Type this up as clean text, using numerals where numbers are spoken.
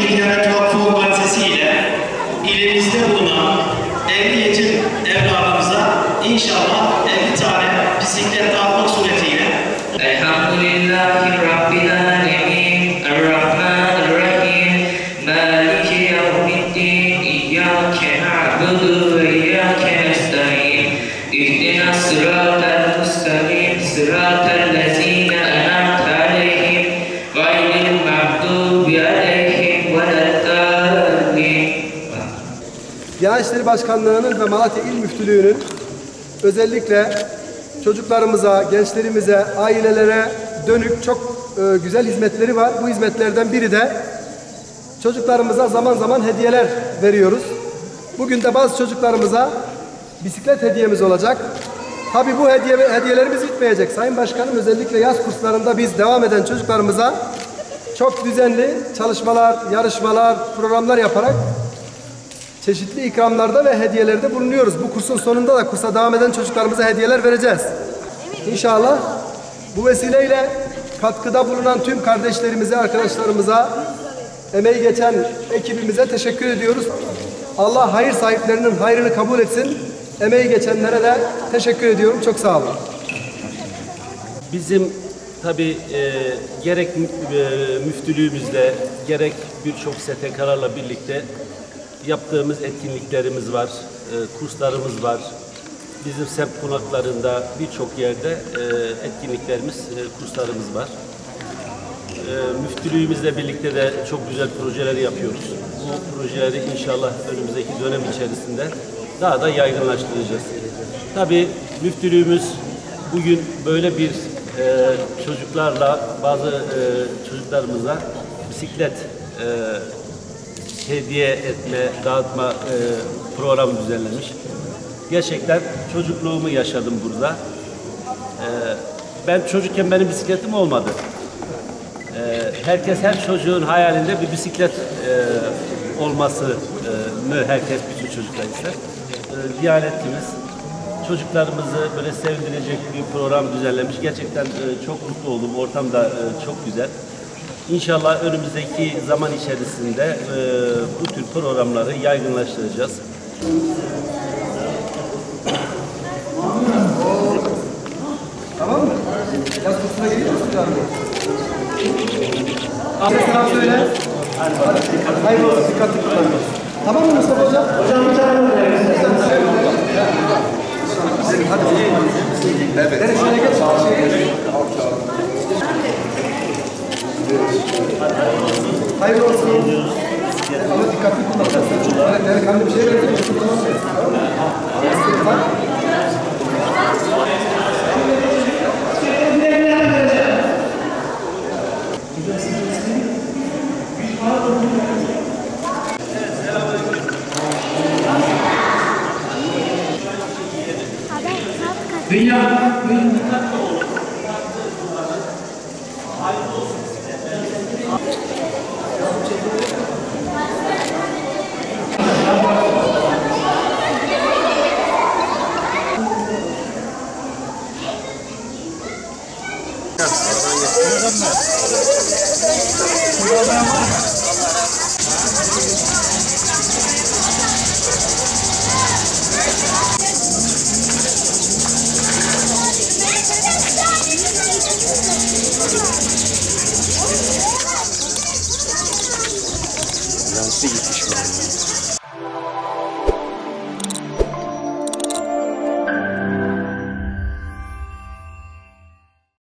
İnternet Vakfı organizasyonuyla ilimizde bulunan 50 yetim evladımıza inşallah 50 tane bisiklet dağıtmak suretiyle Elhamdülillahi Rabbil Alemin Errahmanirrahim Maliki yevmiddin İyyâke na'budu ve İyyâke nestaîn İhdina sıratal müstakim sıratal lezîne en'amte aleyhim gayril mağdubi aleyhim veleddâllîn. Diyanet İşleri Başkanlığı'nın ve Malatya İl Müftülüğü'nün özellikle çocuklarımıza, gençlerimize, ailelere dönük çok güzel hizmetleri var. Bu hizmetlerden biri de çocuklarımıza zaman zaman hediyeler veriyoruz. Bugün de bazı çocuklarımıza bisiklet hediyemiz olacak. Tabii bu hediyelerimiz bitmeyecek. Sayın Başkanım özellikle yaz kurslarında biz devam eden çocuklarımıza çok düzenli çalışmalar, yarışmalar, programlar yaparak çeşitli ikramlarda ve hediyelerde bulunuyoruz. Bu kursun sonunda da kursa devam eden çocuklarımıza hediyeler vereceğiz. İnşallah bu vesileyle katkıda bulunan tüm kardeşlerimize, arkadaşlarımıza, emeği geçen ekibimize teşekkür ediyoruz. Allah hayır sahiplerinin hayrını kabul etsin. Emeği geçenlere de teşekkür ediyorum. Çok sağ olun. Bizim tabii gerek müftülüğümüzle gerek birçok STK'larla birlikte yaptığımız etkinliklerimiz var, kurslarımız var. Bizim semt konaklarında birçok yerde etkinliklerimiz, kurslarımız var. Müftülüğümüzle birlikte de çok güzel projeler yapıyoruz. Bu projeleri inşallah önümüzdeki dönem içerisinde daha da yaygınlaştıracağız. Tabii müftülüğümüz bugün böyle bir çocuklarla, bazı çocuklarımıza bisiklet hediye etme, dağıtma programı düzenlemiş. Gerçekten çocukluğumu yaşadım burada. Ben çocukken benim bisikletim olmadı. Her çocuğun hayalinde bir bisiklet olmasını herkes, bütün çocuklar ister. Diyanetimiz çocuklarımızı böyle sevindirecek bir program düzenlemiş. Gerçekten çok mutlu oldum. Ortam da çok güzel. İnşallah önümüzdeki zaman içerisinde bu tür programları yaygınlaştıracağız. Tamam mı? Yaz kursuna geliyor musun abi? Abi selam söyle. Hayırlı olsun, dikkatli kullanın. Tamam mı Mustafa Hocam? Hocam bir tane mi? Hadi. Evet. Nereye şöyle geç? Hayırlı olsun. Ama dikkatli kullanın. Evet, kanlı bir şey verin. dünya Nasıl gitmiş bu?